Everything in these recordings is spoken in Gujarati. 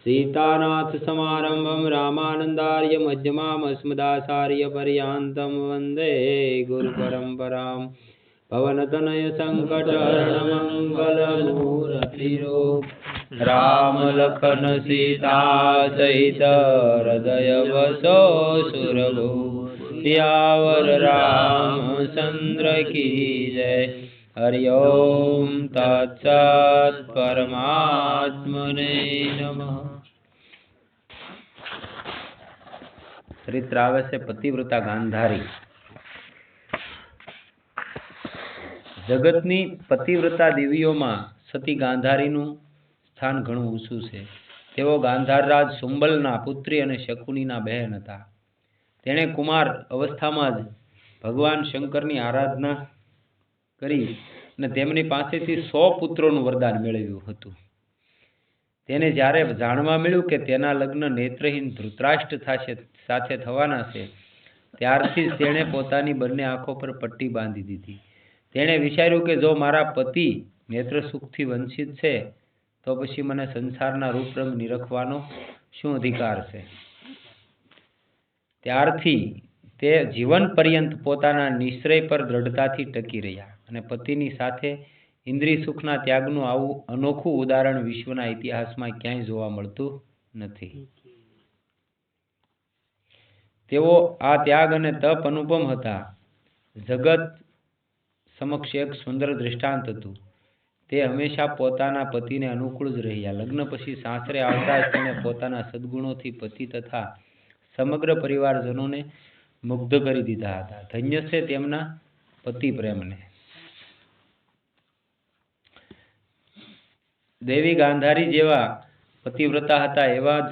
सीतानाथ समारंभं रामानंदार्य मध्यमाम् अस्मदाचार्य पर्यन्तं वन्दे गुरुपरम्परां पवनतनय संकटहरण मंगल मूर्तिरूप राम लखन सीता सहित हृदय बसो सुरभूप सियावर रामचंद्र की जय। हरि ओम तत्सत् परमात्मने नमः। चरित्र आवे से पतिव्रता गांधारी। जगतनी पतिव्रता देवीओमां सती गांधारीनुं स्थान घणुं ऊंचुं छे। तेओ गांधारराज सुंबलना पुत्री अने शकुनीना बहेन हता। तेणे कुमार अवस्थामां ज भगवान शंकरनी आराधना करी अने तेमनी पासेथी 100 पुत्रोनुं वरदान मेळव्युं हतुं। तेने ज्यारे जाणवा मळ्युं के तेना लग्न नेत्रहीन धृतराष्ट्र साथे थवाना छे, त्यारथी ज तेणे पोतानी बंने आंखो पर पट्टी बांधी दीधी। तेणे विचार्युं के जो मारा पति नेत्रसुखथी वंचित छे तो पछी मने संसारना रूपरंग निरखवानो शुं अधिकार छे। त्यारथी ते जीवन पर्यंत पोताना निश्चय पर दृढ़ताथी टकी रह्या अने पतिनी साथे इंद्रिय सुखना त्यागनुं आवुं अनोखुं उदाहरण विश्वना इतिहासमां क्यांय जोवा मळतुं नथी। तेओ आ त्याग अने तप अनुपम हता। जगत समक्ष एक सुंदर दृष्टांत हतुं। ते हमेशा पोताना पतिने अनुकूळ ज रह्या। लग्न पछी सासरे आवता ज तेणे पोताना सद्गुणोथी पति तथा समग्र परिवारजनोने मुग्ध करी दीधा हता। धन्य छे तेमना पति प्रेमने। देवी गांधारी जेवा पतिव्रता हता एवा ज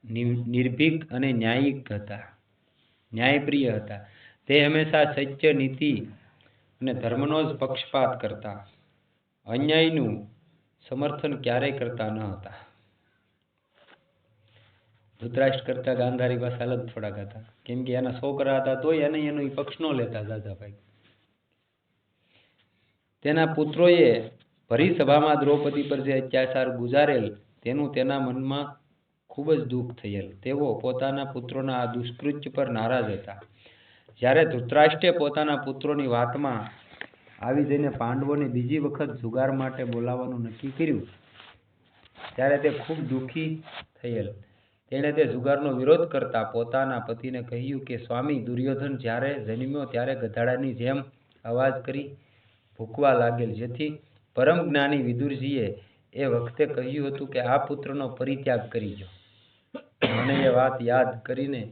निर्भीक अने न्यायिक हता, न्यायप्रिय हता। ते हमेशा सत्य, नीति अने धर्मनो ज पक्षपात करता। अन्यायनुं समर्थन क्यारेय करता न हता। धृतराष्ट्र करता गांधारी पास अलग थोड़ाक हता, केम के एना छोकरा हता तोय एनो पक्ष न लेता दादाभाई। तेना पुत्रोए भरी सभामां द्रौपदी पर जे अत्याचार गुजारेल तेनुं तेना मनमा खूब ज दुख थयेल। तेओ पोताना पुत्रोना आ दुष्कृत्य पर नाराज हता। ज्यारे धृतराष्ट्रे पोताना पुत्रोनी वातमां आवी जईने पांडवोने बीजी वखत जुगार माटे बोलाववानुं नक्की कर्युं त्यारे ते खूब दुखी थयेल। तेणे ते जुगारनो विरोध करता पोताना पतिने कह्युं के स्वामी, दुर्योधन ज्यारे जन्म्यो त्यारे गधाड़ानी जेम अवाज करी भूकवा लागेल, जेथी परम ज्ञानी विदुरजीए ए वखते कह्युं हतुं के आ पुत्रनो परित्याग करी जो। मने ए वात याद करीने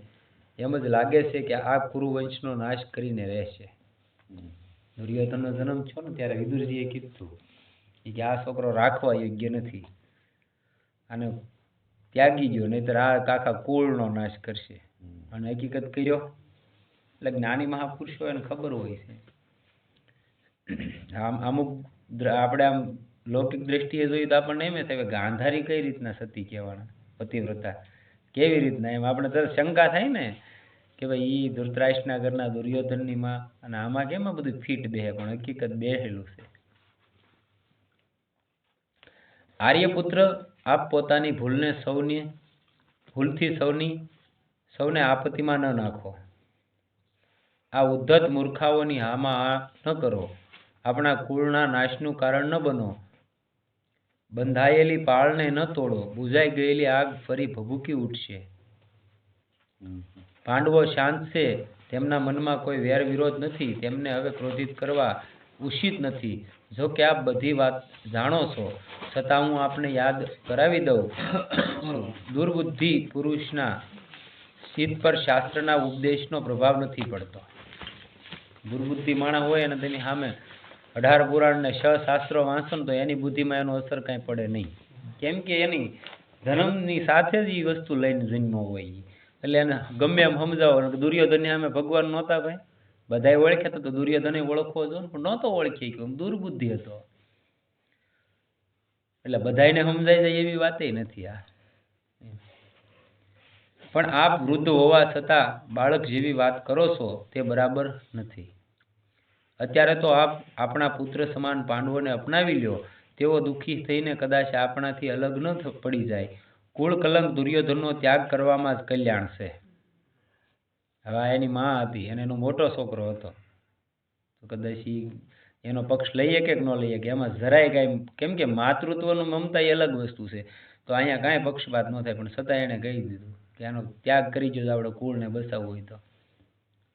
एम ज लागे छे के आ कुरुवंशनो नाश करीने रहेशे। दुर्योधननो जन्म थयो ने त्यारे विदुरजीए कीधुं के आ छोकरो राखवा योग्य नथी, आने त्यागी गयो नहीतर आ आखा कुळनो नाश करशे। अने हकीकत कर्यो। એટલે જ્ઞાની મહાપુરુષો એને ખબર હોય છે। અમુક આપણે આમ લૌકિક દ્રષ્ટિએ જોઈએ તો આપણને એમ થાય ગાંધારી કઈ રીતના સતી કહેવાના, પતિવ્રતા કેવી રીતના, એમ આપણે તરત શંકા થાય ને કે ભાઈ ઈ ધૃતરાષ્ટ્રના ઘરના દુર્યોધનની માં અને આમાં કેમ આ બધું ફીટ બેહે, પણ હકીકત બેહેલું છે। આર્યપુત્ર આપ પોતાની ભૂલથી સૌને આપત્તિમાં ન નાખો। આ ઉદ્ધત મૂર્ખાઓની હામાં આ ન કરો। આપણા કુળના નાશનું કારણ ન બનો। બંધાયેલી પાળને ન તોડો। બુઝાઈ ગયેલી આગ ફરી ભભૂકી ઉઠશે। પાંડવો શાંત છે, તેમના મનમાં કોઈ વેર વિરોધ નથી, તેમને હવે ક્રોધિત કરવા ઉચિત નથી। જો કે આપ બધી વાત જાણો છો, છતાં હું આપને યાદ કરાવી દઉં। દુર્બુદ્ધિ પુરુષના ચિત્ત પર શાસ્ત્રના ઉપદેશનો પ્રભાવ નથી પડતો। દુર્બુદ્ધિ માણસ હોય અને તેની સામે 18 પુરાણ ને 6 શાસ્ત્રો વાંચો ને તો એની બુદ્ધિમાં એનો અસર કાંઈ પડે નહીં, કેમ કે એની જન્મની સાથે જ એ વસ્તુ લઈને જન્મ્યો હોય। એટલે એને ગમે એમ સમજાવો। દુર્યોધનને સામે ભગવાન નહોતા ભાઈ, બધાએ ઓળખ્યા તો દુર્યોધને ઓળખવો જો, પણ નહોતો ઓળખી ગયો, દુર્બુદ્ધિ હતો। એટલે બધાને સમજાઈ જાય એવી વાત નથી આ। પણ આપ વૃદ્ધ હોવા છતાં બાળક જેવી વાત કરો છો તે બરાબર નથી। અત્યારે તો આપ આપણા પુત્ર સમાન પાંડવોને અપનાવી લ્યો। તેઓ દુઃખી થઈને કદાચ આપણાથી અલગ ન પડી જાય। કુળ કલંક દુર્યોધનનો ત્યાગ કરવામાં જ કલ્યાણ છે. હવે એની માં હતી અને એનો મોટો છોકરો હતો, તો કદાચ એનો પક્ષ લઈએ કે ન લઈએ કે એમાં જરાય કાંઈ, કેમ કે માતૃત્વનું મમતા એ અલગ વસ્તુ છે, તો અહીંયા કાંઈ પક્ષપાત ન થાય, પણ છતાં એણે કહી દીધું કે આનો ત્યાગ કરી જો આપણે કુળને બચાવવું હોય તો,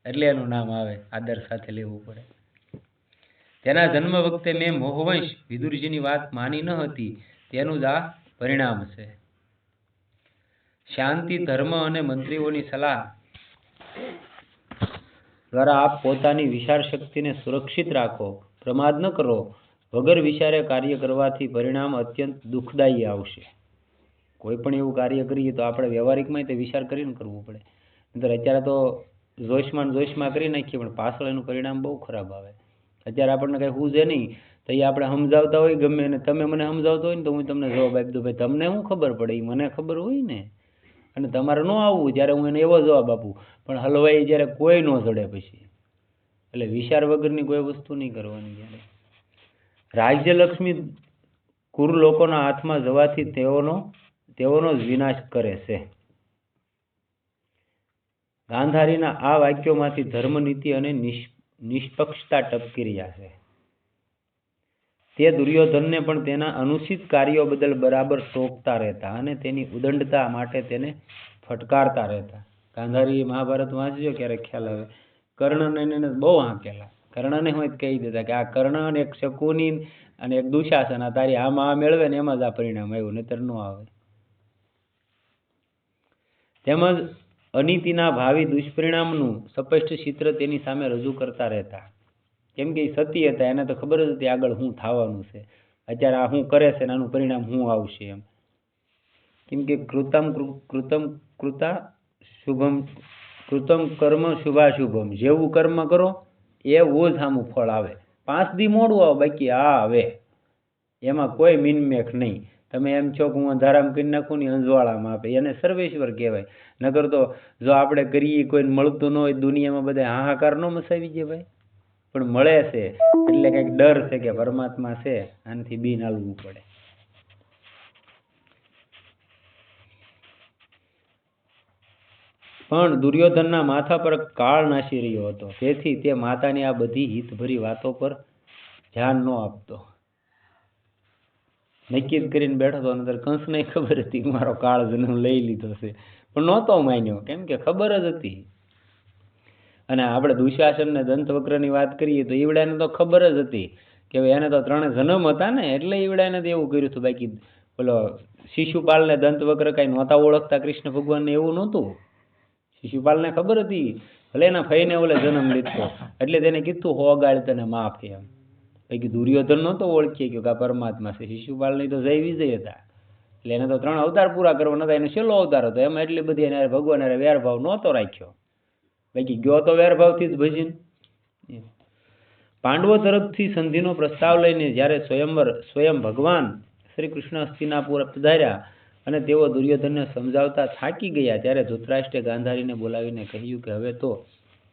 એટલે એનું નામ આવે, આદર સાથે લેવું પડે. તેના જન્મ વખતે મેં મોહવંશ વિદુરજીની વાત માની ન હતી, તેનું જ આ પરિણામ છે. શાંતિ, ધર્મ અને મંત્રીઓની સલાહ દ્વારા આપ પોતાની વિચાર શક્તિને સુરક્ષિત રાખો, પ્રમાદ ન કરો. વગર વિચારે કાર્ય કરવાથી પરિણામ અત્યંત દુઃખદાયી આવશે. કોઈ પણ એવું કાર્ય કરીએ તો આપણે વ્યવહારિકમાં તે વિચાર કરીને કરવું પડે, નહીંતર અત્યારે તો જોશમાં કરી નાખીએ, પણ પાછળ એનું પરિણામ બહુ ખરાબ આવે. અત્યારે આપણને કંઈ સૂઝે નહીં તો એ આપણે સમજાવતા હોય ગમે, અને તમે મને સમજાવતો હોય ને તો હું તમને જવાબ આપી દઉં, ભાઈ તમને શું ખબર પડે, એ મને ખબર હોય ને, અને તમારે ન આવવું જ્યારે હું એને એવો જવાબ આપું, પણ હલવાઈ જ્યારે કોઈ ન જડે પછી. એટલે વિચાર વગરની કોઈ વસ્તુ નહીં કરવાની. જ્યારે રાજ્યલક્ષ્મી કુર લોકોના હાથમાં જવાથી તેઓનો જ વિનાશ કરે છે. ગાંધારીના આ વાક્યોમાંથી ધર્મનીતિ અને નિષ્પક્ષતા ટપકી રહ્યા છે. તે દુર્યોધનને પણ તેના અનુચિત કાર્યો બદલ બરાબર ટોકતા રહેતા અને તેની ઉદંડતા માટે તેને ફટકારતા રહેતા. ગાંધારી મહાભારત વાંચજો ક્યારેક ખ્યાલ આવે. કર્ણને બહુ હાંકેલા. કર્ણને હોય કહી દેતા કે આ કર્ણ, એક શકુની અને એક દુશાસન, આ તારી આમાં આ મેળવે ને એમાં જ આ પરિણામ આવ્યું, નહીતર ન આવે. તેમજ અનીતિના ભાવિ દુષ્પરિણામનું સ્પષ્ટ ચિત્ર તેની સામે રજૂ કરતા રહેતા. કેમ કે એ સતી હતા, એને તો ખબર જ હતી આગળ શું થવાનું છે, અત્યારે આ શું કરે છે ને આનું પરિણામ શું આવશે એમ. કેમ કે કૃતમ કર્મ શુભાશુભમ, જેવું કર્મ કરો એવું જ સામું ફળ આવે. 5 દી મોડું આવે, બાકી આ આવે, એમાં કોઈ મિનમેક નહીં. તમે એમ છો કે હું અંધારામ કરી નાખું ને અંજવાળામાં આપે, એને સર્વેશ્વર કહેવાય. નકર તો જો આપણે કરીએ કોઈને મળતું ન હોય દુનિયામાં બધા હાહાકાર ન મચાવી જાય ભાઈ, પણ મળે છે એટલે કંઈક ડર છે કે પરમાત્મા છે, આનાથી બીન હાલવું પડે. પણ દુર્યોધનના માથા પર કાળ નાસી રહ્યો હતો, તેથી તે માતાની આ બધી હિતભરી વાતો પર ધ્યાન ન આપતો. નક્કી કરીને બેઠો હતો, અંદર કંસને ખબર હતી કે મારો કાળ જન્મ લઈ લીધો છે, પણ નહોતો માન્યો, કેમ કે ખબર જ હતી. અને આપણે દુશાસન ને દંતવક્રની વાત કરીએ તો ઈવડાને તો ખબર જ હતી કે એને તો 3 જન્મ હતા ને, એટલે ઈવડાને તો એવું કર્યું હતું. બાકી બોલો શિશુપાલને દંતવક્ર કઈ નહોતા ઓળખતા કૃષ્ણ ભગવાનને, એવું નહોતું. શિશુપાલને ખબર હતી, ભલે એના ફઈને ઓલે જન્મ લીધો, એટલે તેને કીધું હોગાળ તને માફ એમ. બાકી દુર્યોધન નહોતો ઓળખી ગયો કે આ પરમાત્મા છે. શિશુપાલની તો જય વિજય હતા, એટલે એને તો 3 અવતાર પૂરા કરવાના હતા, એને છેલ્લો અવતાર હતો, એમાં એટલી બધી એને ભગવાન વેરભાવ નહોતો રાખ્યો. બાકી ગયો તો વેરભાવથી જ ભજીને. પાંડવો તરફથી સંધિનો પ્રસ્તાવ લઈને જ્યારે સ્વયં ભગવાન શ્રી કૃષ્ણ હસ્તિનાપુર પધાર્યા અને તેઓ દુર્યોધનને સમજાવતા થાકી ગયા, ત્યારે ધૃતરાષ્ટ્રે ગાંધારીને બોલાવીને કહ્યું કે હવે તો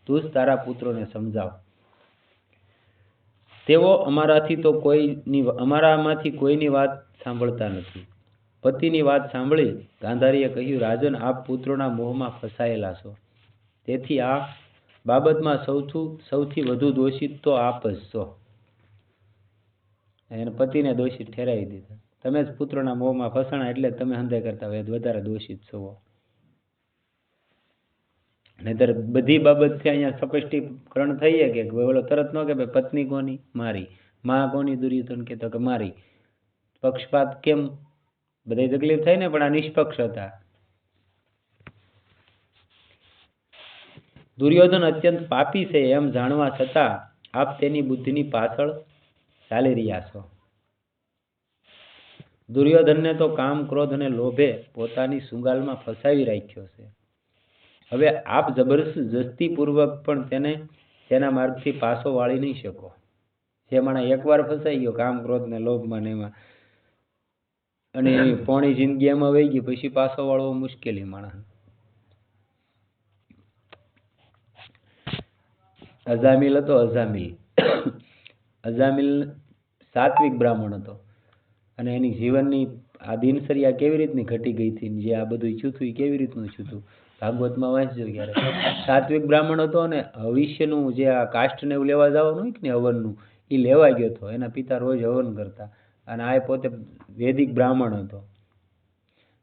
તું જ તારા પુત્રોને સમજાવ. તેઓ અમારામાંથી કોઈની વાત સાંભળતા નથી. પતિની વાત સાંભળી ગાંધારીએ કહ્યું, રાજન, આપ પુત્રોના મોહમાં ફસાયેલા છો, તેથી આ બાબતમાં સૌથી વધુ દોષિત તો આપ જ છો. એને પતિને દોષિત ઠેરાવી દીધા. તમે જ પુત્રોના મોહમાં ફસાણા, એટલે તમે હંધે કરતા હોય વધારે દોષિત છો. નહીતર બધી બાબતથી અહીંયા સ્પષ્ટીકરણ થઈએ કે બોલો તરત ન કે ભાઈ પત્ની કોની? મારી. માં કોની? દુર્યોધન કહેતો કે મારી. પક્ષપાત કેમ? બધી તકલીફ થાય ને, પણ આ નિષ્પક્ષ હતા. દુર્યોધન અત્યંત પાપી છે એમ જાણવા છતાં આપ તેની બુદ્ધિની પાછળ ચાલી રહ્યા છો. દુર્યોધનને તો કામ, ક્રોધ અને લોભે પોતાની સુંગાલમાં ફસાવી રાખ્યો છે. હવે આપ જબરજસ્તીપૂર્વક પણ તેને તેના માર્ગથી પાછો વાળી નહીં શકો. જે માણસ એકવાર ફસાઈ ગયો કામ, ક્રોધ ને લોભમાં ને એમાં, અને પોણી જિંદગી એમાં વહી ગઈ, પછી પાછો વાળવો મુશ્કેલી માણસ. અજામિલ હતો. અજામિલ સાત્વિક બ્રાહ્મણ હતો, અને એની જીવનની આ દિનચર્યા કેવી રીતની ઘટી ગઈ હતી, જે આ બધું થયું હતું એ કેવી રીતનું થયું હતું. ભાગવતમાં વાંચજો ક્યારે. સાત્વિક બ્રાહ્મણ હતો ને હવિષ્યનું જે આ કાષ્ટને એવું લેવા જવાનું હોય ને હવનનું, એ લેવા ગયો હતો. એના પિતા રોજ હવન કરતા, અને આ પોતે વૈદિક બ્રાહ્મણ હતો.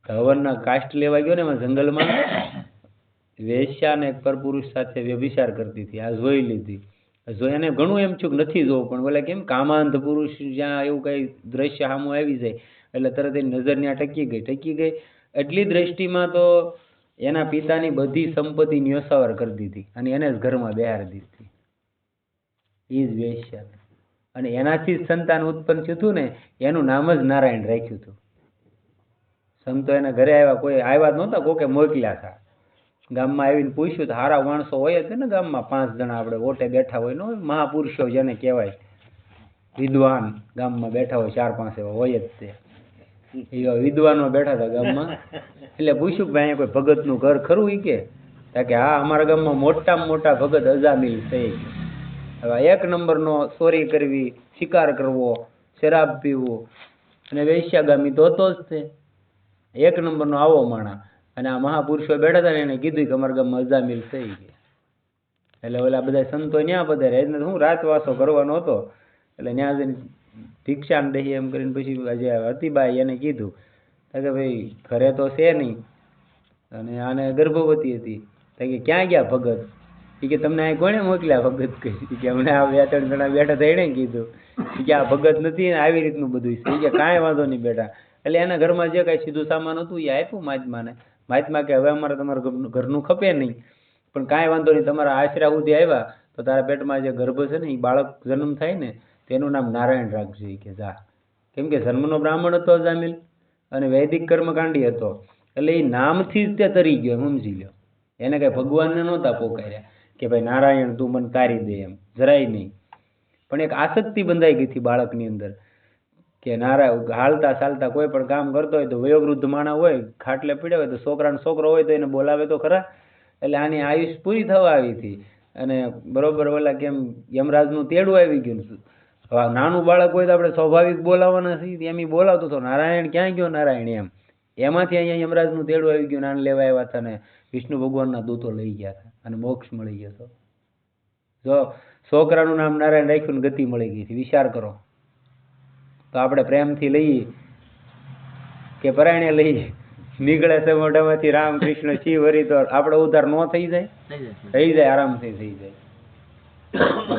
હવનના કાષ્ટ લેવા ગયો ને એમાં જંગલમાં વેશ્યા ને એક પરપુરુષ સાથે વ્યભિચાર કરતી હતી. આ જોઈ લીધી. એને ઘણું એમ થયું કે નથી જોવું, પણ બોલે કેમ કામાંત પુરુષ જ્યાં એવું કઈ દ્રશ્ય સામું આવી જાય એટલે તરત એની નજર ત્યાં ટકી ગઈ. એટલી દ્રષ્ટિમાં તો એના પિતાની બધી સંપત્તિ ન્યોસાવર કરી દીધી અને એને જ ઘરમાં બેહારી દીધી. એ જ વેશ્યા. અને એનાથી જ સંતાન ઉત્પન્ન થયું હતું ને, એનું નામ જ નારાયણ રાખ્યું હતું. સંતો એના ઘરે આવ્યા, કોઈ આવ્યા જ નહોતા, કોકે મોકલ્યા હતા. ગામમાં આવીને પૂછ્યું તો હારા માણસો હોય જ ને ગામમાં, 5 જણા આપણે ઓટે બેઠા હોય ને, મહાપુરુષો જેને કહેવાય, વિદ્વાન ગામમાં બેઠા હોય 4-5 એવા હોય જ. તે એવા વિદ્વાનો બેઠા હતા ગામમાં. એટલે પૂછ્યું કે ભાઈ કોઈ ભગતનું ઘર ખરું? ઈ કે હા, અમારા ગામમાં મોટામાં મોટા ભગત અજામિલ છે. હવે 1 નંબરનો ચોરી કરવી, શિકાર કરવો, શરાબ પીવું અને વેશ્યાગામી તો હતો જ. તે 1 નંબરનો આવો માણા. અને આ મહાપુરુષો બેઠા હતા ને એને કીધું કે અમારા ગામમાં અજામિલ થઈ ગયા. એટલે ઓલા બધા સંતો ન્યા પધારે. એને હું રાતવાસો કરવાનો હતો એટલે ત્યાં જઈને ભિક્ષાને દહી એમ કરીને પછી જે હતીબાઈ એને કીધું કે ભાઈ ઘરે તો છે નહીં, અને આને ગર્ભવતી હતી. કે ક્યાં ગયા ભગત? કે તમને અહીં કોણે મોકલ્યા ભગત? કહી કે અમને આ 2-3 જણા બેઠા હતા એને કીધું કે આ ભગત નથી ને આવી રીતનું બધું છે. કે કાંઈ વાંધો નહીં બેટા. એટલે એના ઘરમાં જે કાંઈ સીધું સામાન હતું એ આપ્યું મહાત્માને. મહાત્મા કે હવે અમારે તમારા ઘરનું ખપે નહીં, પણ કાંઈ વાંધો નહીં, તમારા આશરા સુધી આવ્યા તો તારા પેટમાં જે ગર્ભ છે ને એ બાળક જન્મ થાય ને તેનું નામ નારાયણ રાખજો. કે જા. કેમ કે જન્મનો બ્રાહ્મણ હતો અજામિલ અને વૈદિક કર્મકાંડી હતો, એટલે એ નામથી જ તે તરી ગયો. સમજી લો, એને કઈ ભગવાનને નહોતા પોકાર્યા કે ભાઈ નારાયણ તું મને તારી દે, એમ જરાય નહીં. પણ એક આસક્તિ બંધાઈ ગઈ હતી બાળકની અંદર કે નારાયણ હાલતા ચાલતા કોઈ પણ કામ કરતો હોય તો વયોવૃદ્ધ માણસ હોય, ખાટલે પડ્યા હોય તો છોકરાનો છોકરો હોય તો એને બોલાવે તો ખરા. એટલે આની આયુષ પૂરી થવા આવી હતી અને બરોબર ઓલા કેમ યમરાજનું તેડું આવી ગયું. હવે નાનું બાળક હોય તો આપણે સ્વાભાવિક બોલાવવાના છીએ, એમ બોલાવતો હતો નારાયણ ક્યાં ગયો નારાયણ એમ. એમાંથી અહીંયા યમરાજનું તેડું આવી ગયું, નાને લેવા આવ્યા હતા ને વિષ્ણુ ભગવાનના દૂતો લઈ ગયા હતા અને મોક્ષ મળી ગયો હતો. જો છોકરાનું નામ નારાયણ રાખ્યું ને ગતિ મળી ગઈ હતી. વિચાર કરો તો આપણે પ્રેમથી લઈએ કે પરાયણે લઈએ, નીકળે છે મોઢામાંથી રામ કૃષ્ણ શિવ હરિ તો આપણે ઉધાર ન થઈ જાય? થઈ જાય, આરામથી થઈ જાય.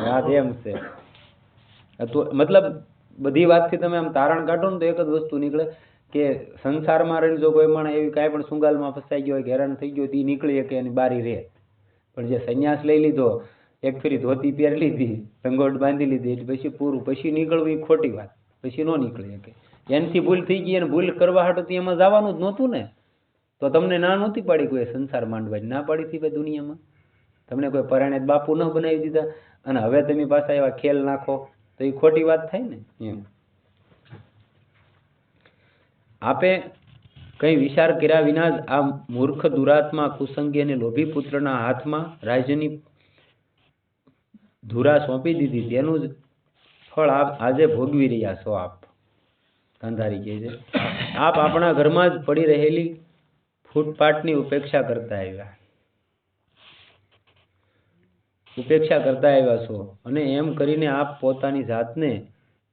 વાત એમ છે. મતલબ બધી વાતથી તમે આમ તારણ કાઢો ને તો એક જ વસ્તુ નીકળે કે સંસારમાં રહીને જો કોઈ માણસ એવી કાંઈ પણ સુંગાલમાં ફસાઈ ગયો હોય, હેરાન થઈ ગયો, એ નીકળી શકે એની બારી રહે. પણ જે સંન્યાસ લઈ લીધો, એક ફેરી ધોતી પહેરી લીધી, રંગોટ બાંધી લીધી, એટલે પછી પૂરું, પછી નીકળવું એ ખોટી વાત, પછી ન નીકળી શકે. એનાથી ભૂલ થઈ ગઈ અને ભૂલ કરવા હાટું તો એમાં જવાનું જ નહોતું ને. તો તમને ના નહોતી પાડી કોઈ સંસાર માંડવાની, ના પાડી હતી ભાઈ દુનિયામાં. તમને કોઈ પરાણે બાપુ ન બનાવી દીધા અને હવે તમે પાછા એવા ખેલ નાખો તો એ ખોટી વાત થાય ને. એમ આપે કંઈ વિચાર કર્યા વિના જ આ મૂર્ખ દુરાત્મા કુસંગી અને લોભી પુત્રના હાથમાં રાજ્યની ધુરા સોંપી દીધી. તેનું જ ફળ આજે ભોગવી રહ્યા છો આપ. ગાંધારી કહે છે આપ આપણા ઘરમાં જ પડી રહેલી ફૂટપાટની ઉપેક્ષા કરતા આવ્યા છો અને એમ કરીને આપ પોતાની જાતને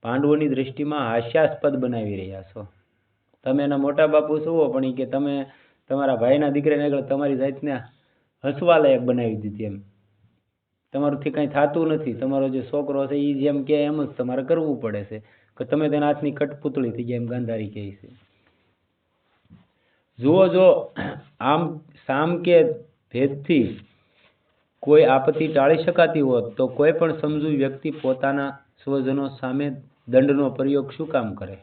પાંડવોની દૃષ્ટિમાં હાસ્યાસ્પદ બનાવી રહ્યા છો. તમે એના મોટા બાપુ છો, પણ એ કે તમે તમારા ભાઈના દીકરાને આગળ તમારી જાતને હસવા લાયક બનાવી દીધી. એમ તમારુંથી કંઈ થતું નથી. તમારો જે છોકરો છે એ જેમ કે એમ જ તમારે કરવું પડે છે કે તમે તેના હાથની કઠપૂતળી થઈ ગયા, એમ ગાંધારી કહે છે. જુઓ, જો આમ સામ કે ભેદથી કોઈ આપત્તિ ટાળી શકાતી હોત તો કોઈ પણ સમજુ વ્યક્તિ પોતાના સ્વજનો સામે દંડનો પ્રયોગ શું કામ કરે?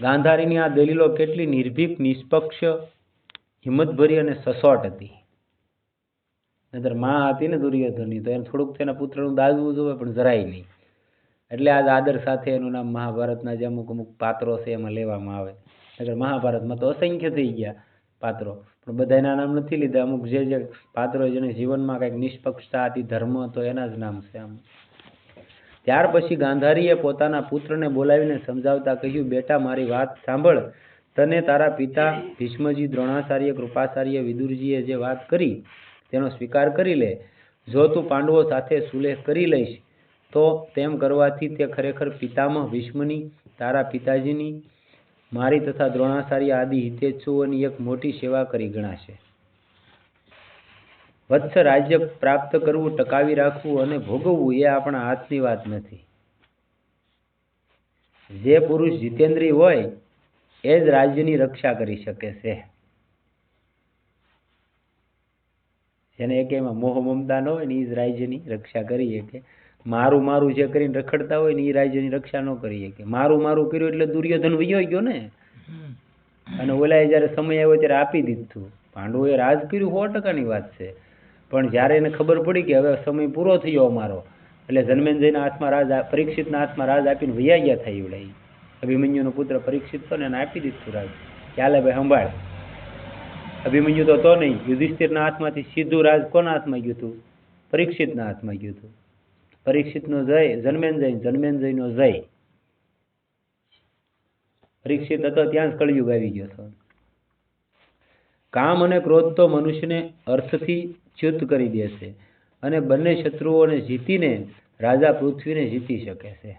ગાંધારીની આ દલીલો કેટલી નિર્ભીક, નિષ્પક્ષ, હિંમતભરી અને સચોટ હતી. નહીતર માં હતી ને દુર્યોધનની તો એને થોડુંક તેના પુત્રનું દાઝવું જોઈએ, પણ જરાય નહીં. એટલે આજ આદર સાથે એનું નામ મહાભારતના જે અમુક પાત્રો છે એમાં લેવામાં આવે. નહીતર મહાભારતમાં તો અસંખ્ય થઈ ગયા પાત્રો, પણ બધાના નામ નથી લીધા. અમુક જે પાત્રો જેને જીવનમાં કંઈક નિષ્પક્ષતા હતી, ધર્મ હતો, એના જ નામ છે. આમ ત્યાર પછી ગાંધારીએ પોતાના પુત્રને બોલાવીને સમજાવતા કહ્યું, બેટા મારી વાત સાંભળ. તને તારા પિતા ભીષ્મજી, દ્રોણાચાર્ય, કૃપાચાર્ય, વિદુરજીએ જે વાત કરી તેનો સ્વીકાર કરી લે. જો તું પાંડવો સાથે સુલેહ કરી લઈશ તો તેમ કરવાથી તે ખરેખર પિતામહ ભીષ્મની, તારા પિતાજીની, મારી તથા દ્રોણાચાર્ય આદિ હિતેચ્છુઓની એક મોટી સેવા કરી ગણાશે. વત્સ, રાજ્ય પ્રાપ્ત કરવું, ટકાવી રાખવું અને ભોગવવું એ આપણા હાથની વાત નથી. જે પુરુષ જીતેન્દ્રિય હોય એ જ રાજ્યની રક્ષા કરી શકે છે. જેને એક એમાં મોહ મમતા ન હોય ને એ જ રાજ્યની રક્ષા કરી શકે. મારું મારું જે કરીને રખડતા હોય ને એ રાજ્યની રક્ષા ન કરી શકે. મારું મારું કર્યું એટલે દુર્યોધન વયો ગયો ને, અને ઓલાએ જયારે સમય આવ્યો ત્યારે આપી દીધું. પાંડવોએ રાજ કર્યું 100%ની વાત છે, પણ જયારે એને ખબર પડી કે હવે સમય પૂરો થયો અમારો, એટલે જન્મેન્દ્રના હાથમાં રાજ, પરીક્ષિતના હાથમાં રાજ આપીને વૈયા ગયા થાય. એવડા અભિમન્યુનો પુત્ર પરીક્ષિત તો ને એને આપી દીધું રાજ, ચાલે ભાઈ સંભાળ. અભિમન્યુ તો નહીં, યુધિષ્ઠિરના હાથમાંથી સીધું રાજ કોના હાથમાં ગયું હતું? પરીક્ષિતના હાથમાં ગયું હતું. પરીક્ષિતનો જય, જન્મેન્દ્ર, જન્મેન્દ્રનો જય. પરીક્ષિત હતો ત્યાં જ કળિયુગ આવી ગયો હતો. કામ અને ક્રોધ તો મનુષ્યને અર્થથી ચ્યુત કરી દે છે, અને બંને શત્રુઓને જીતીને રાજા પૃથ્વીને જીતી શકે છે.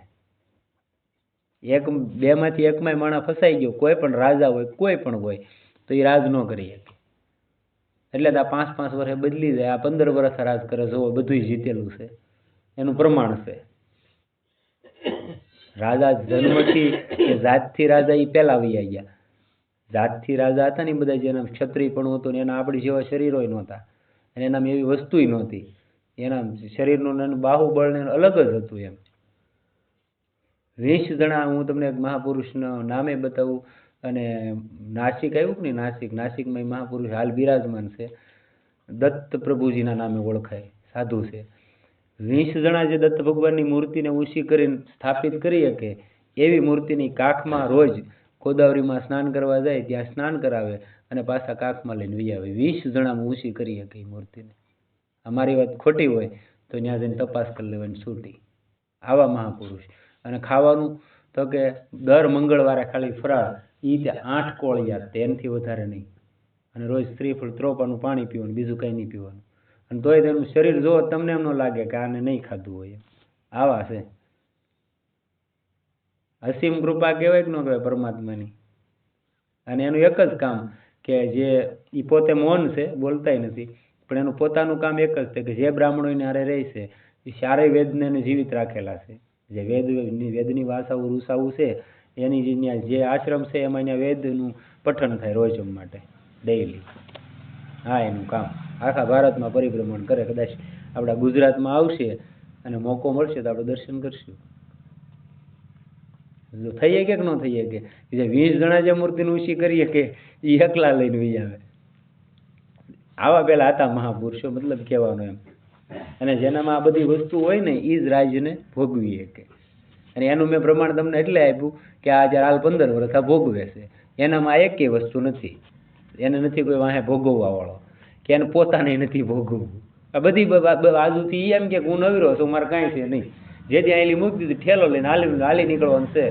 બેમાંથી એકમાં માણસ ફસાઈ ગયો, કોઈ પણ રાજા હોય, કોઈ પણ હોય, તો એ રાજ ન કરી શકે. એટલે આ 5-5 વર્ષે બદલી જાય. આ 15 વર્ષ રાજ કરે, જોવો બધું જીતેલું છે, એનું પ્રમાણ છે. રાજા જન્મથી કે જાતથી રાજા એ પહેલા વૈયા ગયા. જાતથી રાજા હતા ને બધા, જેના ક્ષત્રિય પણ હતું ને એના આપણી જેવા શરીરો નહોતા, અને એનામાં એવી વસ્તુ નહોતી, એના શરીરનું બાહુબળ ને અલગ જ હતું. એમ 20 જણા, હું તમને એક મહાપુરુષના નામે બતાવું. અને નાસિક આવ્યું કે નહીં, નાસિકમાં મહાપુરુષ હાલ બિરાજમાન છે, દત્ત પ્રભુજીના નામે ઓળખાય, સાધુ છે. 20 જણા જે દત્ત ભગવાનની મૂર્તિને ઊંચી કરીને સ્થાપિત કરી શકે એવી મૂર્તિની કાખમાં રોજ ગોદાવરીમાં સ્નાન કરવા જાય, ત્યાં સ્નાન કરાવે અને પાછા કાખમાં લઈને વહી આવે. 20 જણામાં ઊંચી કરી શકે એ મૂર્તિને. અમારી વાત ખોટી હોય તો ત્યાં જઈને તપાસ કરી લેવાની છૂટી. આવા મહાપુરુષ. અને ખાવાનું તો કે દર મંગળવારે ખાલી ફરાળ, એ 8 કોળિયા, તેનાથી વધારે નહીં. અને રોજ શ્રીફળ, ત્રોપાનું પાણી પીવાનું, બીજું કંઈ નહીં પીવાનું. અને તોય તેનું શરીર જો તમને એમ ન લાગે કે આને નહીં ખાધું હોય. આવા છે. અસીમ કૃપા કહેવાય કે ન કહેવાય પરમાત્માની. અને એનું એક જ કામ કે જે એ પોતે મૌન છે, બોલતાય નથી, પણ એનું પોતાનું કામ એક જ છે કે જે બ્રાહ્મણોને હારે રહે છે એ ચારેય વેદને જીવિત રાખેલા છે. જે વેદની વાસાઓ રૂસાવું છે એની જે આશ્રમ છે એમાં વેદનું પઠન થાય રોજ માટે, ડેઈલી. હા, એનું કામ આખા ભારતમાં પરિભ્રમણ કરે. કદાચ આપણા ગુજરાતમાં આવશે અને મોકો મળશે તો આપણે દર્શન કરશું. થઈ શકે કે ન થઈ શકે? જે 20 જણા જે મૂર્તિને ઊંચી કરી શકે એ એકલા લઈને વહી આવે. આવા પેલા હતા મહાપુરુષો, મતલબ કહેવાનો એમ. અને જેનામાં આ બધી વસ્તુ હોય ને એ જ રાજ્યને ભોગવી શકે. અને એનું મેં પ્રમાણ તમને એટલે આપ્યું કે આ જ્યારે હાલ 15 વર્ષ આ ભોગવે છે, એનામાં આ એકેય વસ્તુ નથી. એને નથી કોઈ વાહે ભોગવવા વાળો, કે એને પોતાને નથી ભોગવવું. આ બધી બાજુથી એમ કે હું નવીરો છું, મારે કાંઈ છે નહીં. જે ત્યાં એલી મૂકી દીધી, ઠેલો લઈને હાલી નીકળવાનું છે.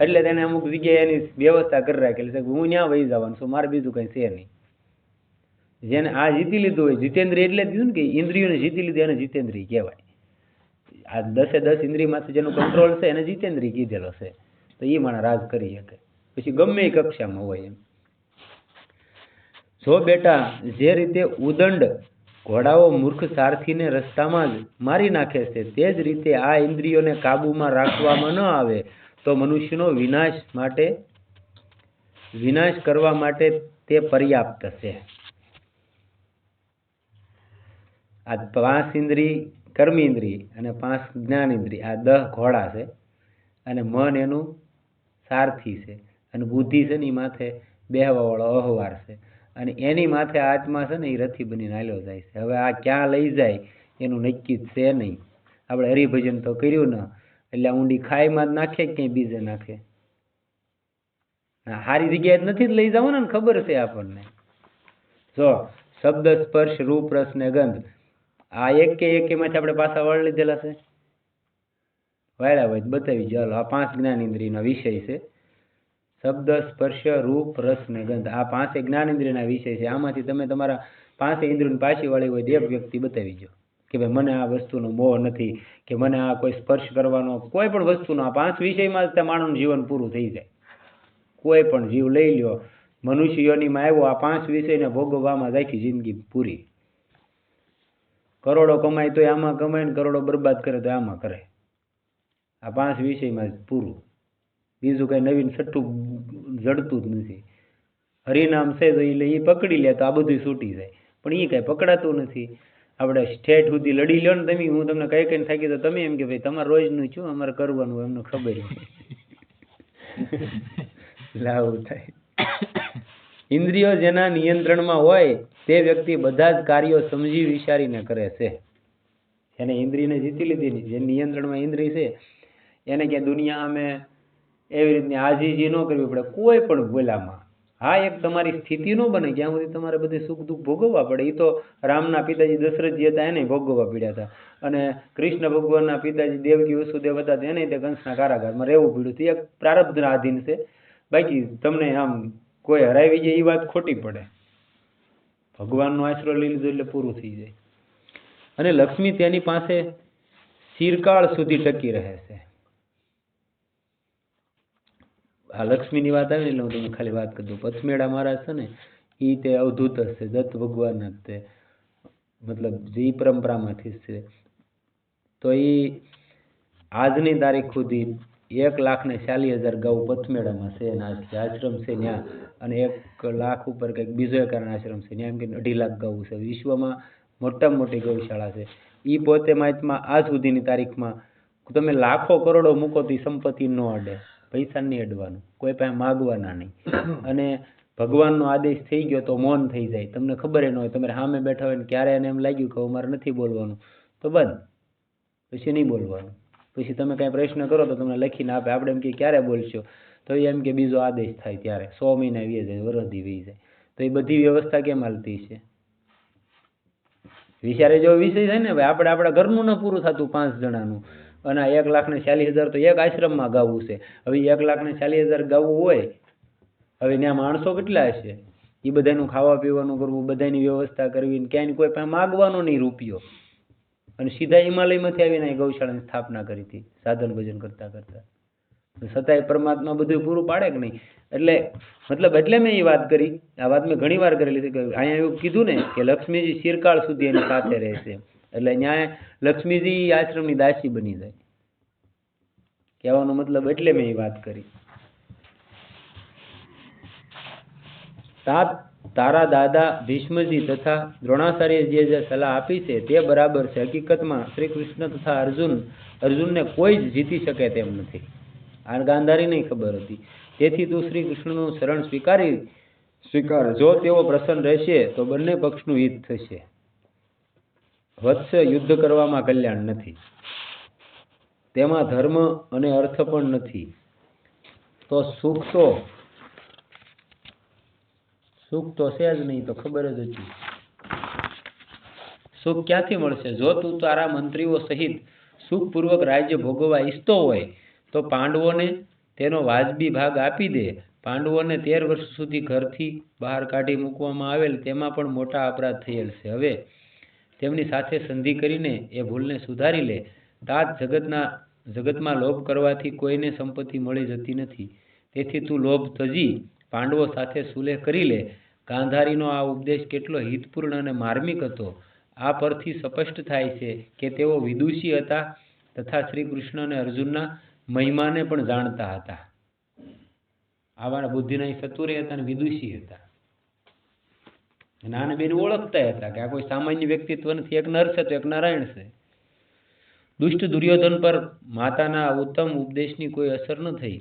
એટલે તેને અમુક જગ્યાએ એની વ્યવસ્થા કરી રાખેલી છે કે હું ત્યાં વહી જવાનું છું, મારે બીજું કંઈ છે નહીં. જેને આ જીતી લીધું હોય, જીતેન્દ્રિય એટલે જ કીધું ને કે ઇન્દ્રિયોને જીતી લીધું એને જીતેન્દ્રિય કહેવાય. આ 10 ઇન્દ્રિયમાંથી જેનું કંટ્રોલ છે એને જીતેન્દ્રિય કીધેલો છે. તો એ માણસ રાજ કરી શકે, પછી ગમે એ કક્ષામાં હોય એમ. જો બેટા, જે રીતે ઉદંડ ઘોડાઓ મૂર્ખ સારથીને રસ્તામાં જ મારી નાખે છે, તે જ રીતે આ ઇન્દ્રિયોને કાબૂમાં રાખવામાં ન આવે તો મનુષ્યનો વિનાશ કરવા માટે તે પર્યાપ્ત છે. આ 5 ઇન્દ્રિય કર્મ ઇન્દ્રિય અને 5 જ્ઞાન ઇન્દ્રિય, આ 10 ઘોડા છે. અને મન એનું સારથી છે, અને બુદ્ધિ છે ને એ માથે બેહવા વાળો અહવાર છે, અને એની માથે આત્મા છે ને એ રથી બનીને હાલ્યો જાય છે. હવે આ ક્યાં લઈ જાય એનું નક્કી જ છે નહીં. આપણે હરિભજન તો કર્યું ને એટલે ઊંડી ખાઈમાં જ નાખે કે ક્યાંય બીજે નાખે. સારી જગ્યાએ નથી જ લઈ જવું ને, ખબર છે આપણને. જો શબ્દ, સ્પર્શ, રૂપ, રસ ને ગંધ, આ એકેમાંથી આપણે પાછા વળ લીધેલા છે. વાળ્યા હોય તો બતાવી દો. હાલો, આ 5 જ્ઞાનેન્દ્રિયનો વિષય છે. શબ્દ, સ્પર્શ, રૂપ, રસ ને ગંધ, આ 5 જ્ઞાનેન્દ્રિયના વિષય છે. આમાંથી તમે તમારા 5 ઇન્દ્રિયોની પાછી વાળી હોય તો એક વ્યક્તિ બતાવી દો કે ભાઈ મને આ વસ્તુનો મોહ નથી, કે મને આ કોઈ સ્પર્શ કરવાનો, કોઈ પણ વસ્તુનો, આ 5 વિષયમાં જ માણસનું જીવન પૂરું થઈ જાય. કોઈ પણ જીવ લઈ લ્યો, મનુષ્ય યોનિમાં આવ્યો, આ 5 વિષયને ભોગવવામાં આખી જિંદગી પૂરી. કરોડો કમાય તો આમાં કમાય ને કરોડો બરબાદ કરે તો આમાં કરે. આ 5 વિષયમાં જ પૂરું. બીજું કઈ નવીન છઠ્ઠું જડતું જ નથી. હરિનામ છે તો એ પકડી લે તો આ બધું છૂટી જાય, પણ એ કઈ પકડાતું નથી. આપણે સ્ટેટ સુધી લડી લ્યો ને તમે, હું તમને કઈ કઈ થાકી તો તમે એમ કે ભાઈ તમારે રોજનું શું અમારે કરવાનું એમને ખબર લાવું થાય. ઇન્દ્રિયો જેના નિયંત્રણમાં હોય તે વ્યક્તિ બધા જ કાર્યો સમજી વિચારીને કરે છે. એને ઇન્દ્રિયને જીતી લીધી, જે નિયંત્રણમાં ઇન્દ્રિય છે એને ક્યાં દુનિયા અમે એવી રીતની આજીજી ન કરવી પડે કોઈ પણ બોલામાં. હા, એક તમારી સ્થિતિ ન બને જ્યાં સુધી તમારે બધી સુખ દુઃખ ભોગવવા પડે. એ તો રામના પિતાજી દશરથજી હતા એને ભોગવવા પડ્યા હતા, અને કૃષ્ણ ભગવાનના પિતાજી દેવકી વસુદેવ હતા એને તે કંસના કારાગારમાં રહેવું પડ્યું. તે એક પ્રારબ્ધના આધીન છે. બાકી તમને આમ કોઈ હરાવી જાય એ વાત ખોટી પડે. ભગવાનનો આશરો લઈ લીધો એટલે પૂરું થઈ જાય. અને લક્ષ્મી તેની પાસે ચિરકાળ સુધી ટકી રહે છે. આ લક્ષ્મીની વાત આવી એટલે હું તમને ખાલી વાત કરી દઉં. પથમેળા મહારાજ છે ને એ તે અવધૂત છે, દત્ત ભગવાનના તે મતલબ જે પરંપરામાંથી છે. તો એ આજની તારીખ સુધી 1,40,000 ગૌ પથમેળામાં છે, અને આશ્રમ છે ત્યાં, અને 1 લાખ ઉપર કંઈક બીજો એક આશ્રમ છે ત્યાં, એમ કે 2.5 લાખ ગૌ છે. વિશ્વમાં મોટામાં મોટી ગૌશાળા છે. એ પોતે મહાત્મા આજ સુધીની તારીખમાં તમે લાખો કરોડો મૂકો તો સંપત્તિ ન અડે, પૈસા નહીં અડવાનું, કોઈ પાસે માગવાના નહીં. અને ભગવાનનો આદેશ થઈ ગયો તો મૌન થઈ જાય. તમને ખબર ન હોય, તમારે સામે બેઠા હોય ને ક્યારે એને એમ લાગ્યું કે મારે નથી બોલવાનું તો બંધ, પછી નહીં બોલવાનું. પછી તમે કાંઈ પ્રશ્ન કરો તો તમને લખીને આપે. આપણે એમ કે ક્યારે બોલશો તો એમ કે બીજો આદેશ થાય ત્યારે 100 મહિના વી જાય, વરદી વી જાય. તો એ બધી વ્યવસ્થા કેમ હાલતી છે? વિચારે જેવો વિષય છે ને ભાઈ. આપણે આપણા ઘરનું ન પૂરું થતું 5 જણાનું, અને 1,40,000 તો એક આશ્રમમાં ગાવું છે. હવે 1,40,000 ગાવું હોય, હવે ત્યાં માણસો કેટલા હશે? એ બધાનું ખાવા પીવાનું કરવું, બધાની વ્યવસ્થા કરવી, ક્યાંય કોઈ પાસે માગવાનો નહીં રૂપિયો. અને સીધા હિમાલયમાંથી આવીને ગૌશાળાની સ્થાપના કરી હતી, સાધન ભજન કરતા કરતા. છતાંય પરમાત્મા બધું પૂરું પાડે કે નહીં? એટલે મતલબ એટલે મેં એ વાત કરી. આ વાત મેં ઘણી વાર કરેલી છે કે અહીંયા એવું કીધું ને કે લક્ષ્મીજી ચિરકાળ સુધી એની સાથે રહેશે. એટલે ન્યાય લક્ષ્મીજી આશ્રમની દાસી બની જાય. કહેવાનો મતલબ એટલે મેં એ વાત કરી. તારા દાદા ભીષ્મજી તથા દ્રોણાચાર્ય જે સલાહ આપી છે તે બરાબર છે. હકીકતમાં શ્રી કૃષ્ણ તથા અર્જુનને કોઈ જ જીતી શકે તેમ નથી. આ ગાંધારીને ખબર હતી. તેથી તું શ્રી કૃષ્ણનું શરણ સ્વીકાર. જો તેઓ પ્રસન્ન રહેશે તો બંને પક્ષનું હિત થશે. વત્સ, યુદ્ધ કરવામાં કલ્યાણ નથી, તેમાં ધર્મ અને અર્થ પણ નથી. તો સુખ તો છે જ નહીં, તો ખબર જ હતી. સુખ ક્યાંથી મળશે? જો તું તારા મંત્રીઓ સહિત સુખપૂર્વક રાજ્ય ભોગવવા ઈચ્છતો હોય તો પાંડવોને તેનો વાજબી ભાગ આપી દે. પાંડવોને 13 વર્ષ સુધી ઘરથી બહાર કાઢી મૂકવામાં આવેલ, તેમાં પણ મોટા અપરાધ થયેલ છે. હવે તેમની સાથે સંધિ કરીને એ ભૂલને સુધારી લે. તાત જગતમાં લોભ કરવાથી કોઈને સંપત્તિ મળી જતી નથી. તેથી તું લોભ તજી પાંડવો સાથે સુલેહ કરી લે. ગાંધારીનો આ ઉપદેશ કેટલો હિતપૂર્ણ અને માર્મિક હતો આ પરથી સ્પષ્ટ થાય છે કે તેઓ વિદુષી હતા તથા શ્રી કૃષ્ણ અને અર્જુનના મહિમાને પણ જાણતા હતા. આવા બુદ્ધિના ચતુર્ય હતા અને વિદુષી હતા. અને આને બેને ઓળખતા હતા કે આ કોઈ સામાન્ય વ્યક્તિત્વ નથી. એક નર છે તો એક નારાયણ છે. દુષ્ટ દુર્યોધન પર માતાના ઉત્તમ ઉપદેશની કોઈ અસર ન થઈ.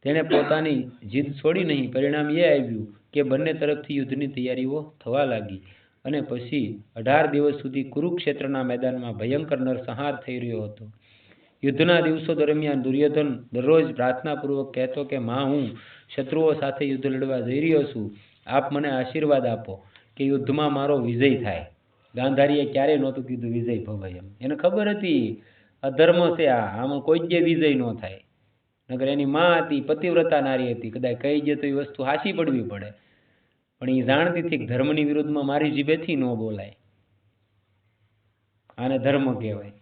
તેણે પોતાની જીદ છોડી નહીં. પરિણામ એ આવ્યું કે બંને તરફથી યુદ્ધની તૈયારીઓ થવા લાગી, અને પછી 18 દિવસ સુધી કુરુક્ષેત્રના મેદાનમાં ભયંકર નરસંહાર થઈ રહ્યો હતો. યુદ્ધના દિવસો દરમિયાન દુર્યોધન દરરોજ પ્રાર્થનાપૂર્વક કહેતો કે માં, હું શત્રુઓ સાથે યુદ્ધ લડવા જઈ રહ્યો છું. આપ મને આશીર્વાદ આપો કે યુદ્ધમાં મારો વિજય થાય. ગાંધારીએ ક્યારેય નહોતું કીધું વિજય ભવાય એમ. એને ખબર હતી અધર્મ છે આમાં કોઈ જ વિજય ન થાય. નગર એની માં હતી, પતિવ્રતા નારી હતી, કદાચ કહી દે તો એ વસ્તુ હાચી પડવી પડે, પણ એ જાણતી હતી કે ધર્મની વિરુદ્ધમાં મારી જીભેથી ન બોલાય. આને ધર્મ કહેવાય.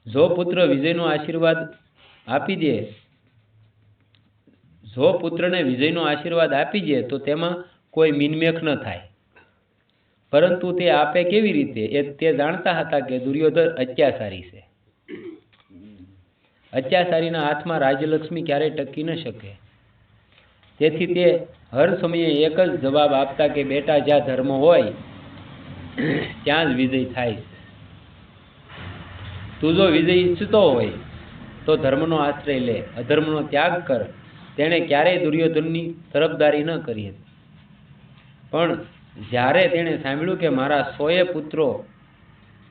જો પુત્ર વિજયનો આશીર્વાદ આપી દે, જો પુત્રને વિજયનો આશીર્વાદ આપી દે તો તેમાં કોઈ મિનમેખ ન થાય. પરંતુ તે આપે કેવી રીતે એ તે જાણતા હતા કે દુર્યોધન અત્યાચારી છે. અત્યાચારીના હાથમાં રાજ્યલક્ષ્મી ક્યારેય ટકી ન શકે. તેથી તે હર સમયે એક જ જવાબ આપતા કે બેટા, જ્યાં ધર્મ હોય ત્યાં જ વિજય થાય છે. તું જો વિજય ઈચ્છતો હોય તો ધર્મનો આશ્રય લે, અધર્મનો ત્યાગ કર. તેણે ક્યારેય દુર્યોધનની તરફદારી ન કરી હતી. પણ જ્યારે તેણે સાંભળ્યું કે મારા 100 પુત્રો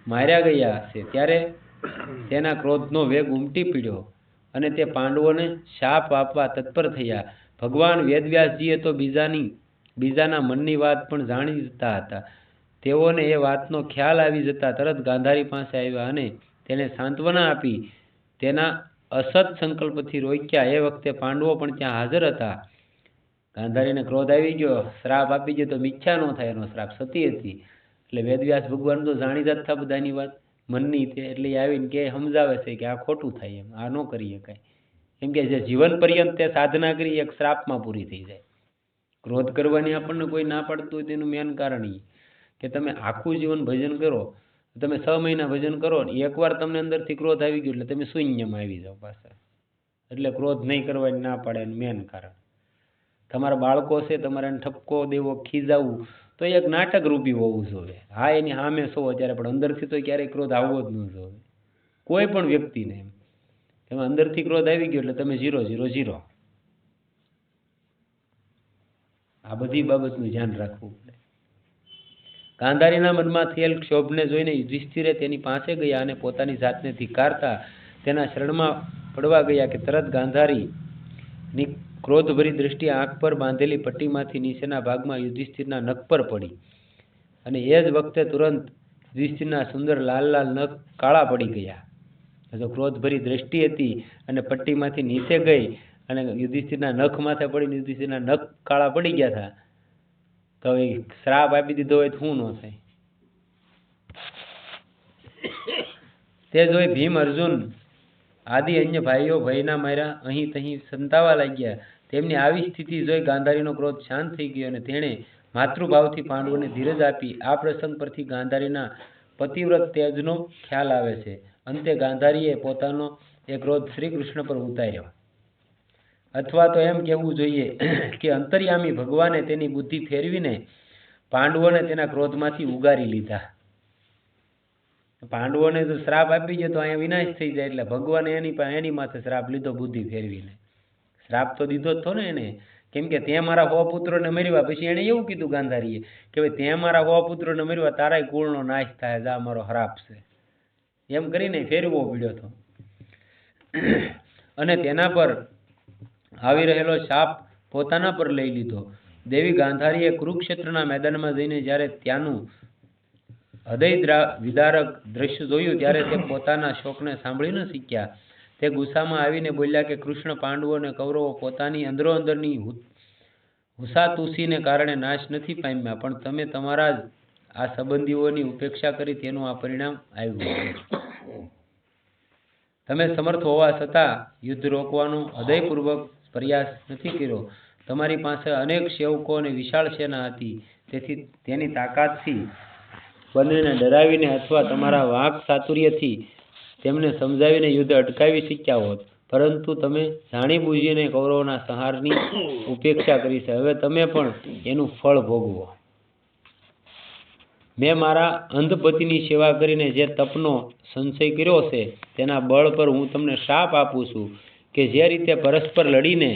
માર્યા ગયા છે, ત્યારે તેના ક્રોધનો વેગ ઉમટી પડ્યો અને તે પાંડવોને શાપ આપવા તત્પર થયા. ભગવાન વેદવ્યાસજીએ તો બીજાના મનની વાત પણ જાણી જતા હતા. તેઓને એ વાતનો ખ્યાલ આવી જતા તરત ગાંધારી પાસે આવ્યા અને તેને સાંત્વના આપી, તેના અસત સંકલ્પથી રોક્યા. એ વખતે પાંડવો પણ ત્યાં હાજર હતા. ગાંધારીને ક્રોધ આવી ગયો, શ્રાપ આપી ગયો તો મિથ્યા ન થાય, એનો શ્રાપ સતી હતી. એટલે વેદવ્યાસ ભગવાન તો જાણી જતા બધાની વાત મનની તે, એટલે એ આવીને કે સમજાવે છે કે આ ખોટું થાય, એમ આ ન કરીએ કાંઈ. કેમ કે જે જીવન પર્યંત તે સાધના કરી એક શ્રાપમાં પૂરી થઈ જાય. ક્રોધ કરવાની આપણને કોઈ ના પાડતું હોય તેનું મેન કારણ એ કે તમે આખું જીવન ભજન કરો, તમે 6 મહિના ભજન કરો ને એકવાર તમને અંદરથી ક્રોધ આવી ગયો એટલે તમે શૂન્યમાં આવી જાઓ પાછા. એટલે ક્રોધ નહીં કરવાની ના પાડે એનું મેન કારણ. તમારા બાળકો છે, તમારે એને ઠપકો દેવો, ખીજાવવું તો એક નાટક રૂપી હોવું જોઈએ. હા, એની સામે સો અત્યારે, પણ અંદરથી તો ક્યારેય ક્રોધ આવવો જ ન જોઈએ કોઈ પણ વ્યક્તિને. એમાં અંદરથી ક્રોધ આવી ગયો એટલે તમે 0 0 0. આ બધી બાબતનું ધ્યાન રાખવું પડે. ગાંધારીના મનમાં થયેલ ક્ષોભને જોઈને યુધિષ્ઠિરે તેની પાસે ગયા અને પોતાની જાતને ધિક્કારતા તેના શરણમાં પડવા ગયા કે તરત ગાંધારીની ક્રોધભરી દૃષ્ટિ આંખ પર બાંધેલી પટ્ટીમાંથી નીચેના ભાગમાં યુધિષ્ઠિરના નખ પર પડી અને એ જ વખતે તુરંત યુધિષ્ઠિરના સુંદર લાલ લાલ નખ કાળા પડી ગયા. જો ક્રોધભરી દ્રષ્ટિ હતી અને પટ્ટીમાંથી નીચે ગઈ અને યુધિષ્ઠિરના નખ માથે પડીને યુધિષ્ઠિરના નખ કાળા પડી ગયા હતા, તો એ શ્રાપ આપી દીધો હોય તો શું ન થાય. તે જોઈ ભીમ, અર્જુન આદિ અન્ય ભાઈઓ ભયના માર્યા અહીં તહીં સંતાવા લાગ્યા. તેમની આવી સ્થિતિ જોઈ ગાંધારીનો ક્રોધ શાંત થઈ ગયો અને તેણે માતૃભાવથી પાંડવોને ધીરજ આપી. આ પ્રસંગ પરથી ગાંધારીના પતિવ્રત તેજનો ખ્યાલ આવે છે. અંતે ગાંધારીએ પોતાનો એ ક્રોધ શ્રી કૃષ્ણ પર ઉતાર્યો. અથવા તો એમ કહેવું જોઈએ કે અંતર્યામી ભગવાને તેની બુદ્ધિ ફેરવીને પાંડવોને તેના ક્રોધમાંથી ઉગારી લીધા. પાંડવોને જો શ્રાપ આપી ગયો તો અહીંયા વિનાશ થઈ જાય, એટલે ભગવાને એની માથે શ્રાપ લીધો બુદ્ધિ ફેરવીને. શ્રાપ તો દીધો જ થો ને એને, કેમ કે તે મારા 100 પુત્રોને મરવા. પછી એને એવું કીધું ગાંધારીએ કે ભાઈ તે મારા 100 પુત્રોને મરવા, તારાય કુળનો નાશ થાય, જા મારો હરાપ છે, એમ કરીને ફેરવો પડ્યો હતો. અને તેના પર આવી રહેલો શાપ પોતાના પર લઈ લીધો. દેવી ગાંધારીએ કુરુક્ષેત્રના મેદાનમાં જઈને જ્યારે ત્યાંનું હૃદય વિદારક દ્રશ્ય જોયું ત્યારે તે પોતાના શોકને સાંભળી ન શક્યા. તે ગુસ્સામાં આવીને બોલ્યા કે કૃષ્ણ, પાંડવો અને કૌરવો પોતાની અંદરોઅંદરની હુસાતુસીને કારણે નાશ નથી પામ્યા, પણ તમે તમારા જ આ સંબંધીઓની ઉપેક્ષા કરી તેનું આ પરિણામ આવ્યું. તમે સમર્થ હોવા છતાં યુદ્ધ રોકવાનો હૃદયપૂર્વક પ્રયાસ નથી કર્યો. તમારી પાસે અનેક સેવકો અને વિશાળ સેના હતી, તેથી તેની તાકાતથી બંનેને ડરાવીને અથવા તમારા વાક ચાતુર્યથી તેમને સમજાવીને યુદ્ધ અટકાવી શક્યા હોત, પરંતુ તમે જાણી બૂજીને કૌરવોના સંહારની ઉપેક્ષા કરી છે. હવે તમે પણ એનું ફળ ભોગવો. મેં મારા અંધપતિની સેવા કરીને જે તપનો સંચય કર્યો છે તેના બળ પર હું તમને શાપ આપું છું કે જે રીતે પરસ્પર લડીને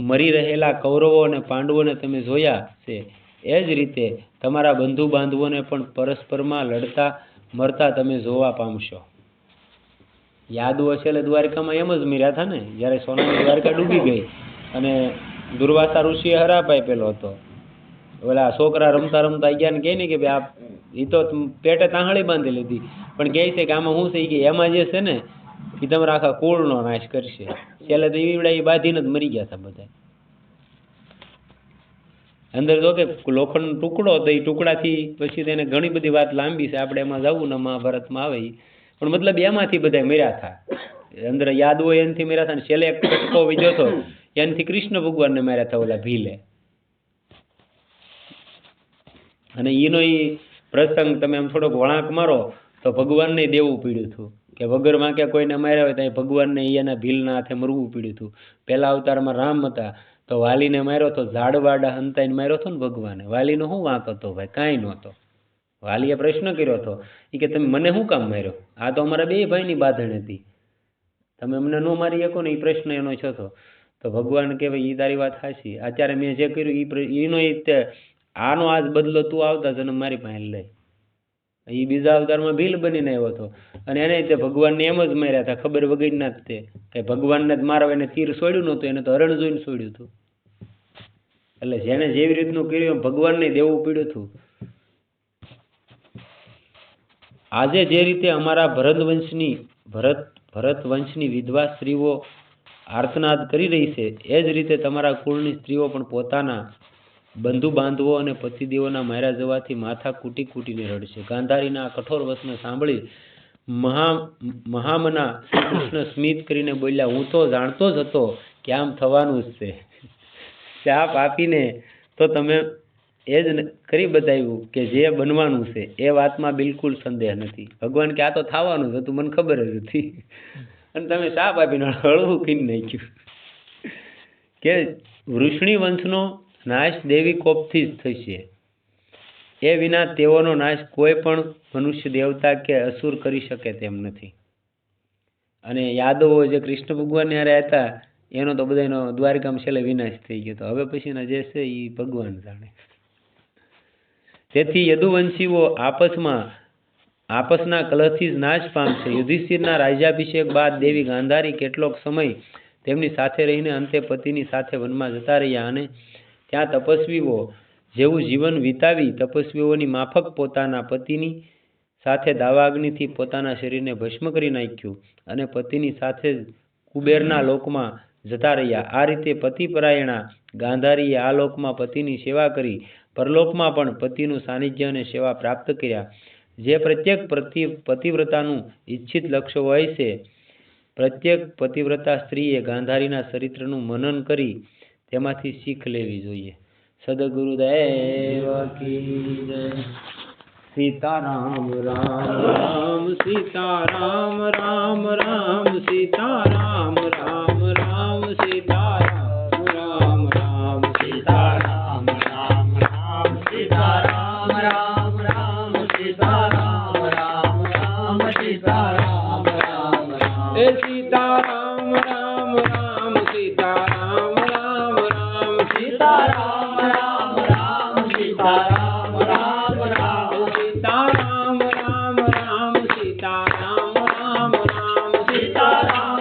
મરી રહેલા કૌરવો અને પાંડવોને તમે જોયા છે, એ જ રીતે તમારા બંધુ બાંધવોને પણ પરસ્પરમાં લડતા મરતા તમે જોવા પામશો. યાદ હશે એટલે દ્વારકામાં એમ જ મર્યા હતા ને, જ્યારે સોનાની દ્વારકા ડૂબી ગઈ અને દુર્વાસા ઋષિએ હરાપ આપેલો હતો, ઓલા છોકરા રમતા રમતા ગયા ને કહે ને કે ભાઈ આ એ તો પેટે તાંહળી બાંધી લીધી, પણ કહે છે કે આમાં શું છે કે એમાં જે છે ને એ તમારા આખા કુળનો નાશ કરશે. છેલ્લે તો ઈવડા એ બાંધીને જ મરી ગયા હતા બધા. અંદર જો કે લોખંડનો ટુકડો તો એ ટુકડાથી પછી તેને ઘણી બધી વાત લાંબી છે, આપણે એમાં જવું ને મહાભારતમાં આવે, પણ મતલબ એમાંથી બધા મર્યા હતા. અંદર યાદ હોય એનાથી મર્યા હતા ને છેલ્લે એક કટકો વિજો હતો એનાથી કૃષ્ણ ભગવાનને માર્યા હતા ઓલા ભીલે. અને એનો એ પ્રસંગ તમે આમ થોડોક વળાંક મારો તો ભગવાનને દેવું પીડ્યું હતું કે વગર વાંકે કોઈને માર્યા હોય તો ભગવાનને એના ભીલના હાથે મરવું પીડ્યું હતું. પહેલા અવતારમાં રામ હતા તો વાલીને માર્યો તો ઝાડવાડા હંતાઈને માર્યો હતો ને ભગવાને. વાલીનો શું વાંક હતો ભાઈ? કાંઈ નહોતો. વાલીએ પ્રશ્ન કર્યો હતો એ કે તમે મને શું કામ માર્યો? આ તો અમારા બે ભાઈની બાંધણ હતી, તમે અમને ન મારી શકો ને એ પ્રશ્ન એનો છે. તો ભગવાન કે ભાઈ એ તારી વાત સાચી, અત્યારે મેં જે કર્યું એનો આનો આજ બદલો તું આવતા જન્મ મારી પાસે લઈ. એ બીજા અવતારમાં ભીલ બનીને આવ્યો હતો અને એને તે ભગવાનને એમ જ માર્યા હતા ખબર વગરના જ તે કે ભગવાનને જ મારવા એને તીર છોડ્યું નહોતું, એને તો હરણ જોઈને છોડ્યું હતું. એટલે જેને જેવી રીતનું કર્યું એમ ભગવાનને દેવું પીડ્યું હતું. આજે જે રીતે અમારા ભરત વંશની વિધવા સ્ત્રીઓ આર્તનાદ કરી રહી છે એ જ રીતે તમારા કુળની સ્ત્રીઓ પણ પોતાના બંધુ બાંધવો અને પતિદેવોના માર્યા જવાથી માથા કૂટી કૂટીને રડશે. ગાંધારીના આ કઠોર વચને સાંભળી મહામના શ્રી કૃષ્ણ સ્મિત કરીને બોલ્યા, હું તો જાણતો જ હતો કે આમ થવાનું જ છે. શાપ આપીને તો તમે એ જ કરી બતાવ્યું કે જે બનવાનું છે એ વાતમાં બિલકુલ સંદેહ નથી. ભગવાન કે આ તો થવાનું જ હતું, મને ખબર જ હતી, અને તમે શાપ આપીને હળવું કરી નાખ્યું કે વૃષ્ણિ વંશનો નાશ દેવી કોપથી જ થશે, એ વિના તેઓનો નાશ કોઈ પણ મનુષ્ય દેવતા કે અસુર કરી શકે તેમ નથી. અને યાદવો જે કૃષ્ણ ભગવાનને હારે હતા એનો તો બધાનો દ્વારકામાં છેલ્લે વિનાશ થઈ ગયો હતો. હવે પછીના જે છે એ ભગવાન જાણે. તેથી યદુવંશીઓ આપસના કલહથી જ નાશ પામશે. યુધિષ્ઠિરના રાજ્યાભિષેક બાદ દેવી ગાંધારી કેટલોક સમય તેમની સાથે રહીને અંતે પતિની સાથે વનમાં જતા રહ્યા અને ત્યાં તપસ્વીઓ જેવું જીવન વિતાવી તપસ્વીઓની માફક પોતાના પતિની સાથે દાવાગ્નિથી પોતાના શરીરને ભસ્મ કરી નાખ્યું અને પતિની સાથે જ કુબેરના લોકમાં જતા રહ્યા. આ રીતે પતિપરાયણા ગાંધારીએ આ લોકમાં પતિની સેવા કરી, પરલોકમાં પણ પતિનું સાનિધ્ય અને સેવા પ્રાપ્ત કર્યા. જે પ્રત્યેક પતિવ્રતાનું ઈચ્છિત લક્ષ્ય હોય છે, પ્રત્યેક પતિવ્રતા સ્ત્રીએ ગાંધારીના ચરિત્રનું મનન કરી તેમાંથી શીખ લેવી જોઈએ. સદગુરુદેવ કી જય. સીતારામ રામ રામ સીતારામ રામ રામ સીતારામ રામ રામ સીતારામ રામ રામ સીતારામ રામ રામ સીતારામ રામ રામ સીતારામ રામ રામ સીતારામ રામ રામ. એ સીતારામ રામ રામ સીતારામ રામ રામ સીતારામ રામ રામ સીતારામ રામ રામ સીતારામ રામ રામ સીતારામ રામ રામ સીતારામ